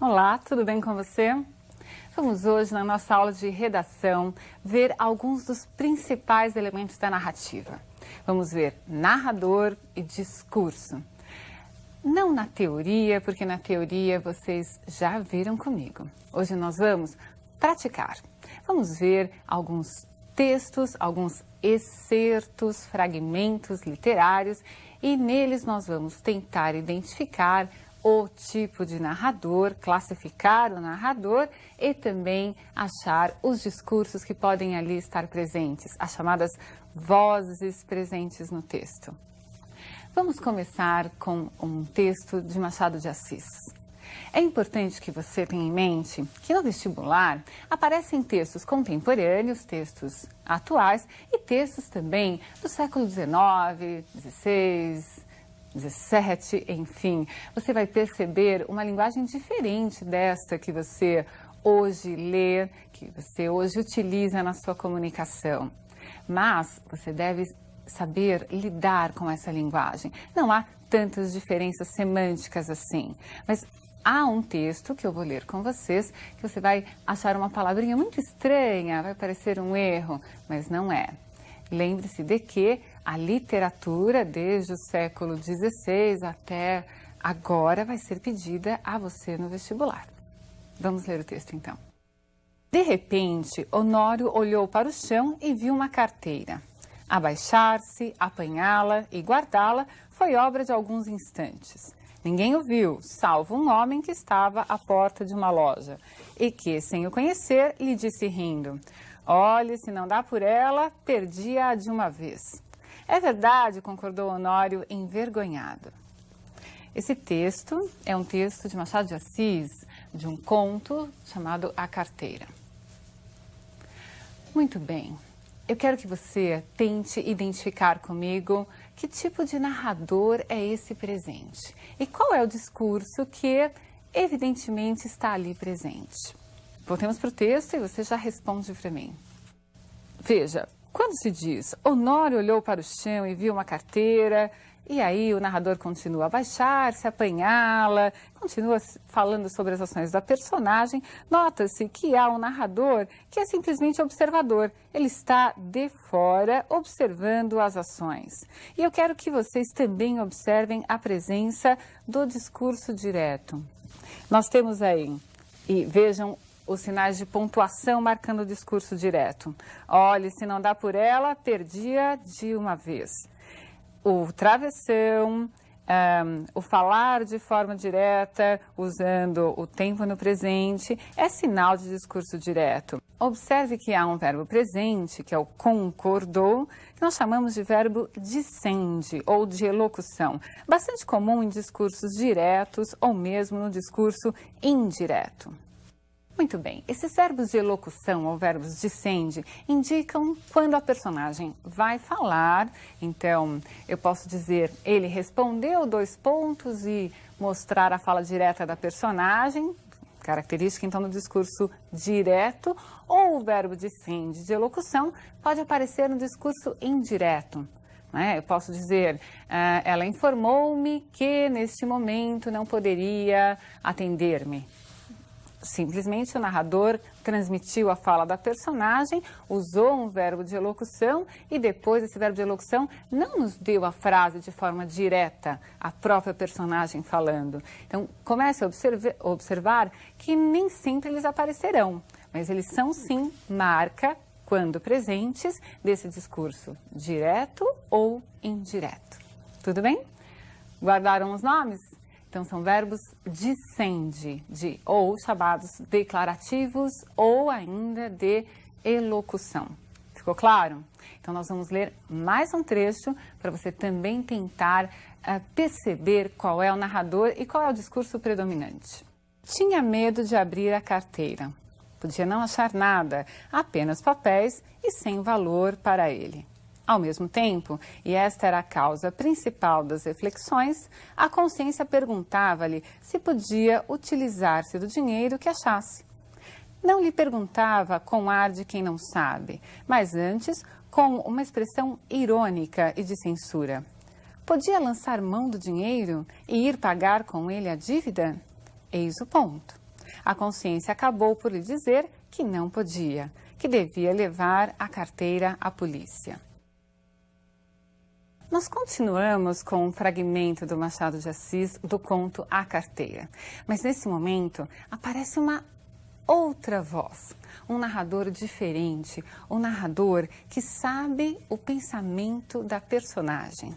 Olá, tudo bem com você? Vamos hoje, na nossa aula de redação, ver alguns dos principais elementos da narrativa. Vamos ver narrador e discurso. Não na teoria, porque na teoria vocês já viram comigo. Hoje nós vamos praticar. Vamos ver alguns textos, alguns excertos, fragmentos literários e neles nós vamos tentar identificar o tipo de narrador, classificar o narrador e também achar os discursos que podem ali estar presentes, as chamadas vozes presentes no texto. Vamos começar com um texto de Machado de Assis. É importante que você tenha em mente que no vestibular aparecem textos contemporâneos, textos atuais e textos também do século XIX, XVI, XVII, enfim. Você vai perceber uma linguagem diferente desta que você hoje lê, que você hoje utiliza na sua comunicação. Mas você deve saber lidar com essa linguagem. Não há tantas diferenças semânticas assim, mas há um texto que eu vou ler com vocês que você vai achar uma palavrinha muito estranha, vai parecer um erro, mas não é. Lembre-se de que a literatura, desde o século XVI até agora, vai ser pedida a você no vestibular. Vamos ler o texto então. De repente, Honório olhou para o chão e viu uma carteira. Abaixar-se, apanhá-la e guardá-la foi obra de alguns instantes. Ninguém o viu, salvo um homem que estava à porta de uma loja e que, sem o conhecer, lhe disse rindo: "Olhe, se não dá por ela, perdi-a de uma vez." "É verdade", concordou Honório, envergonhado. Esse texto é um texto de Machado de Assis, de um conto chamado A Carteira. Muito bem. Eu quero que você tente identificar comigo que tipo de narrador é esse presente e qual é o discurso que evidentemente está ali presente. Voltemos para o texto e você já responde para mim. Veja, quando se diz Honório olhou para o chão e viu uma carteira, e aí o narrador continua a abaixar-se, apanhá-la, continua falando sobre as ações da personagem, nota-se que há um narrador que é simplesmente observador. Ele está de fora observando as ações. E eu quero que vocês também observem a presença do discurso direto. Nós temos aí, e vejam os sinais de pontuação marcando o discurso direto. Olhe, se não dá por ela, perdi-a de uma vez. O travessão, o falar de forma direta, usando o tempo no presente, é sinal de discurso direto. Observe que há um verbo presente, que é o concordou, que nós chamamos de verbo dicende ou de elocução, bastante comum em discursos diretos ou mesmo no discurso indireto. Muito bem, esses verbos de elocução ou verbos dicende indicam quando a personagem vai falar. Então, eu posso dizer, ele respondeu 2 pontos e mostrar a fala direta da personagem, característica então do discurso direto, ou o verbo dicende de elocução pode aparecer no discurso indireto. Eu posso dizer, ela informou-me que neste momento não poderia atender-me. Simplesmente o narrador transmitiu a fala da personagem, usou um verbo de elocução e depois esse verbo de elocução não nos deu a frase de forma direta, a própria personagem falando. Então, comece a observar que nem sempre eles aparecerão, mas eles são sim marca, quando presentes, desse discurso direto ou indireto. Tudo bem? Guardaram os nomes? Então, são verbos dicende, ou chamados declarativos, ou ainda de elocução. Ficou claro? Então, nós vamos ler mais um trecho para você também tentar perceber qual é o narrador e qual é o discurso predominante. Tinha medo de abrir a carteira. Podia não achar nada, apenas papéis e sem valor para ele. Ao mesmo tempo, e esta era a causa principal das reflexões, a consciência perguntava-lhe se podia utilizar-se do dinheiro que achasse. Não lhe perguntava com ar de quem não sabe, mas antes com uma expressão irônica e de censura. Podia lançar mão do dinheiro e ir pagar com ele a dívida? Eis o ponto. a consciência acabou por lhe dizer que não podia, que devia levar a carteira à polícia. Nós continuamos com um fragmento do Machado de Assis do conto A Carteira, mas nesse momento aparece uma outra voz, um narrador diferente, um narrador que sabe o pensamento da personagem.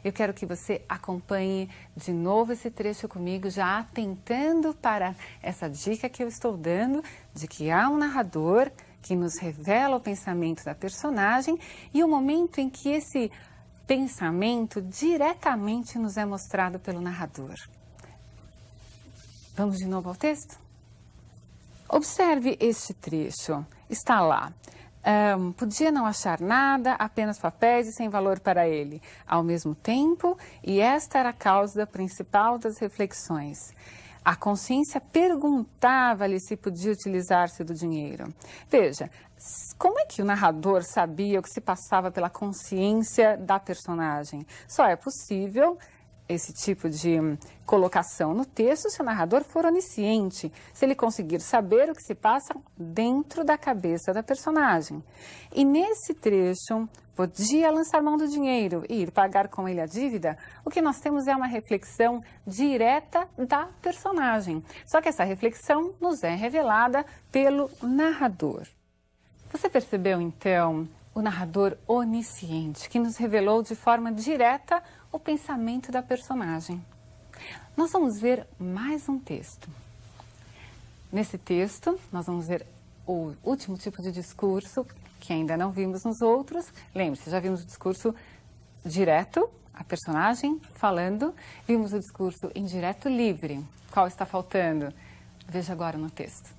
Eu quero que você acompanhe de novo esse trecho comigo, já atentando para essa dica que eu estou dando de que há um narrador que nos revela o pensamento da personagem e o momento em que esse pensamento diretamente nos é mostrado pelo narrador. Vamos de novo ao texto? Observe este trecho. Está lá. Podia não achar nada, apenas papéis e sem valor para ele. Ao mesmo tempo, e esta era a causa principal das reflexões. A consciência perguntava-lhe se podia utilizar-se do dinheiro. Veja, como é que o narrador sabia o que se passava pela consciência da personagem? Só é possível esse tipo de colocação no texto se o narrador for onisciente, se ele conseguir saber o que se passa dentro da cabeça da personagem. E nesse trecho, podia lançar mão do dinheiro e ir pagar com ele a dívida, o que nós temos é uma reflexão direta da personagem. Só que essa reflexão nos é revelada pelo narrador. Você percebeu, então, o narrador onisciente, que nos revelou de forma direta o pensamento da personagem. Nós vamos ver mais um texto. Nesse texto, nós vamos ver o último tipo de discurso, que ainda não vimos nos outros. Lembre-se, já vimos o discurso direto, a personagem falando. Vimos o discurso indireto livre. Qual está faltando? Veja agora no texto.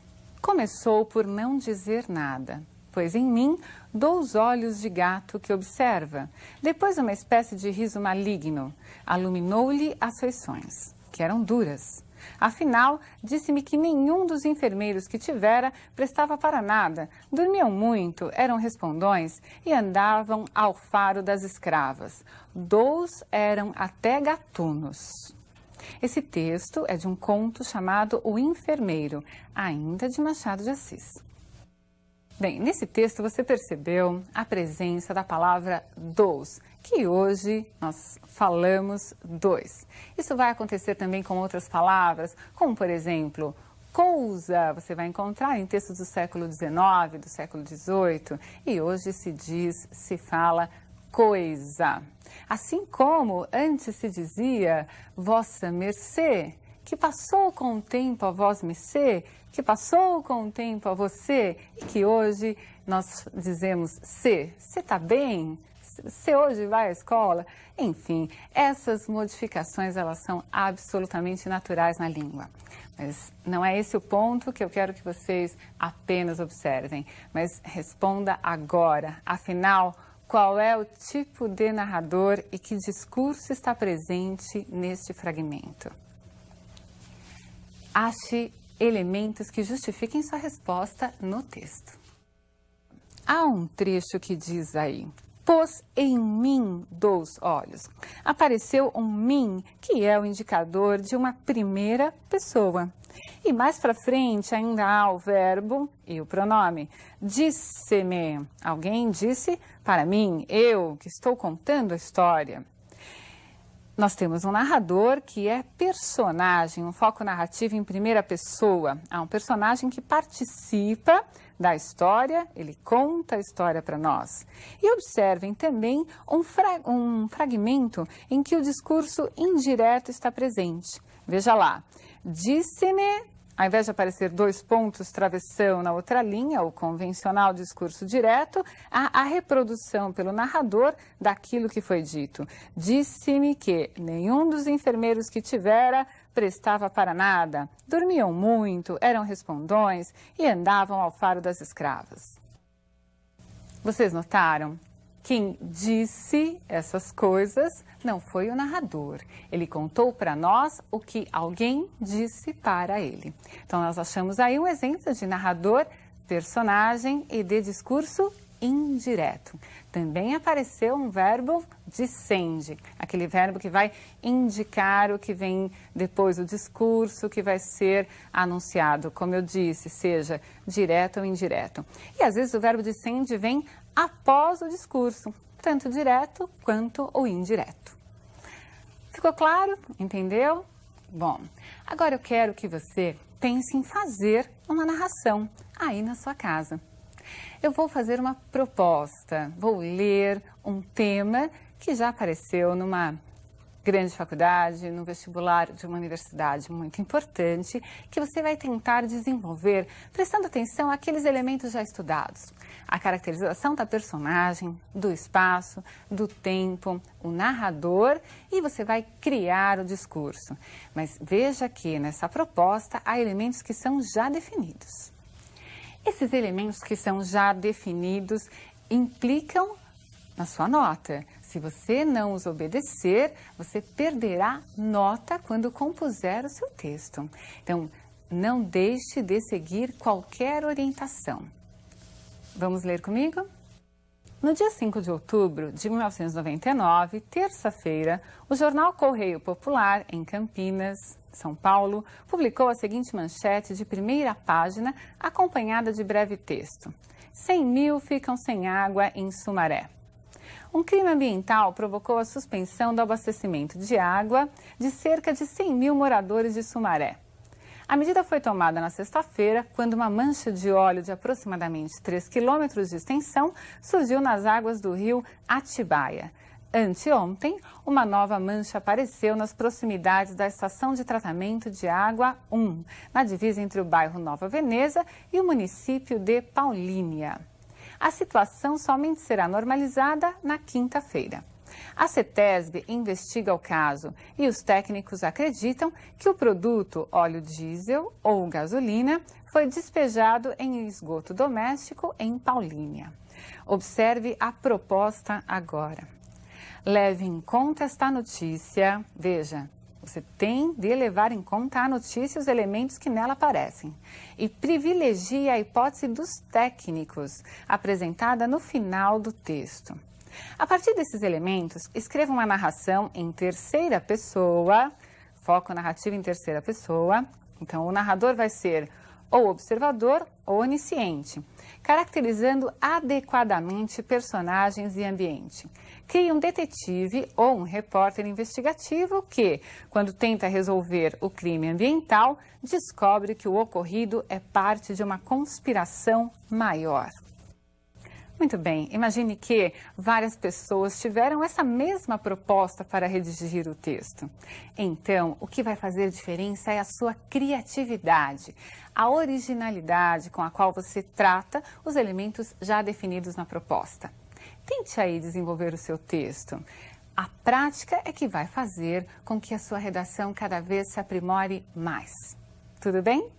Começou por não dizer nada, pois em mim dou os olhos de gato que observa. Depois uma espécie de riso maligno aluminou-lhe as feições, que eram duras. Afinal, disse-me que nenhum dos enfermeiros que tivera prestava para nada, dormiam muito, eram respondões e andavam ao faro das escravas. 2 eram até gatunos. Esse texto é de um conto chamado O Enfermeiro, ainda de Machado de Assis. Bem, nesse texto você percebeu a presença da palavra dos, que hoje nós falamos dois. Isso vai acontecer também com outras palavras, como por exemplo, coisa, você vai encontrar em textos do século XIX, do século XVIII, e hoje se fala coisa. Assim como antes se dizia vossa mercê, que passou com o tempo a vós mercê, que passou com o tempo a você, e que hoje nós dizemos você está bem? Você hoje vai à escola? Enfim, essas modificações elas são absolutamente naturais na língua. Mas não é esse o ponto que eu quero que vocês apenas observem, mas responda agora. Afinal, qual é o tipo de narrador e que discurso está presente neste fragmento? Ache elementos que justifiquem sua resposta no texto. Há um trecho que diz aí, pôs em mim 2 olhos. Apareceu um mim, que é o indicador de uma primeira pessoa. E mais para frente ainda há o verbo e o pronome. Disse-me. Alguém disse para mim, eu que estou contando a história. Nós temos um narrador que é personagem, um foco narrativo em primeira pessoa. Há um personagem que participa da história, ele conta a história para nós. E observem também um fragmento em que o discurso indireto está presente. Veja lá, disse-me, ao invés de aparecer 2 pontos, travessão na outra linha, o convencional discurso direto, há a reprodução pelo narrador daquilo que foi dito. Disse-me que nenhum dos enfermeiros que tivera prestava para nada, dormiam muito, eram respondões e andavam ao faro das escravas. Vocês notaram? Quem disse essas coisas não foi o narrador. Ele contou para nós o que alguém disse para ele. Então, nós achamos aí um exemplo de narrador, personagem e de discurso indireto. Também apareceu um verbo dicende, aquele verbo que vai indicar o que vem depois do discurso, que vai ser anunciado, como eu disse, seja direto ou indireto. E às vezes o verbo dicende vem após o discurso, tanto direto quanto o indireto. Ficou claro? Entendeu? Bom, agora eu quero que você pense em fazer uma narração aí na sua casa. Eu vou fazer uma proposta, vou ler um tema que já apareceu numa grande faculdade, no vestibular de uma universidade muito importante, que você vai tentar desenvolver prestando atenção àqueles elementos já estudados. A caracterização da personagem, do espaço, do tempo, o narrador, e você vai criar o discurso. Mas veja que nessa proposta há elementos que são já definidos. Esses elementos que são já definidos implicam na sua nota. Se você não os obedecer, você perderá nota quando compuser o seu texto. Então, não deixe de seguir qualquer orientação. Vamos ler comigo? No dia 5 de outubro de 1999, terça-feira, o jornal Correio Popular, em Campinas, São Paulo, publicou a seguinte manchete de primeira página, acompanhada de breve texto. 100 mil ficam sem água em Sumaré. Um crime ambiental provocou a suspensão do abastecimento de água de cerca de 100 mil moradores de Sumaré. A medida foi tomada na sexta-feira, quando uma mancha de óleo de aproximadamente 3 quilômetros de extensão surgiu nas águas do rio Atibaia. Anteontem, uma nova mancha apareceu nas proximidades da estação de tratamento de água 1, na divisa entre o bairro Nova Veneza e o município de Paulínia. A situação somente será normalizada na quinta-feira. A CETESB investiga o caso e os técnicos acreditam que o produto óleo diesel ou gasolina foi despejado em esgoto doméstico em Paulínia. Observe a proposta agora. Leve em conta esta notícia. Veja, você tem de levar em conta a notícia e os elementos que nela aparecem. E privilegie a hipótese dos técnicos, apresentada no final do texto. A partir desses elementos, escreva uma narração em terceira pessoa, foco narrativo em terceira pessoa. Então, o narrador vai ser ou observador ou onisciente, caracterizando adequadamente personagens e ambiente. Crie um detetive ou um repórter investigativo que, quando tenta resolver o crime ambiental, descobre que o ocorrido é parte de uma conspiração maior. Muito bem, imagine que várias pessoas tiveram essa mesma proposta para redigir o texto. Então, o que vai fazer diferença é a sua criatividade, a originalidade com a qual você trata os elementos já definidos na proposta. Tente aí desenvolver o seu texto. A prática é que vai fazer com que a sua redação cada vez se aprimore mais. Tudo bem?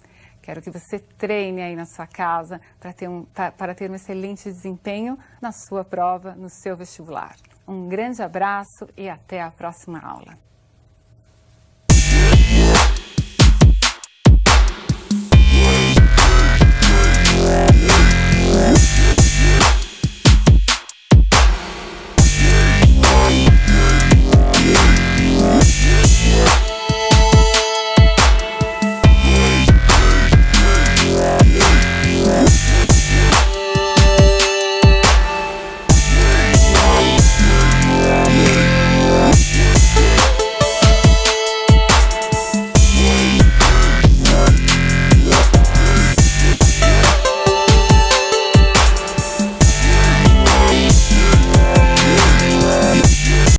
Quero que você treine aí na sua casa para ter um excelente desempenho na sua prova, no seu vestibular. Um grande abraço e até a próxima aula.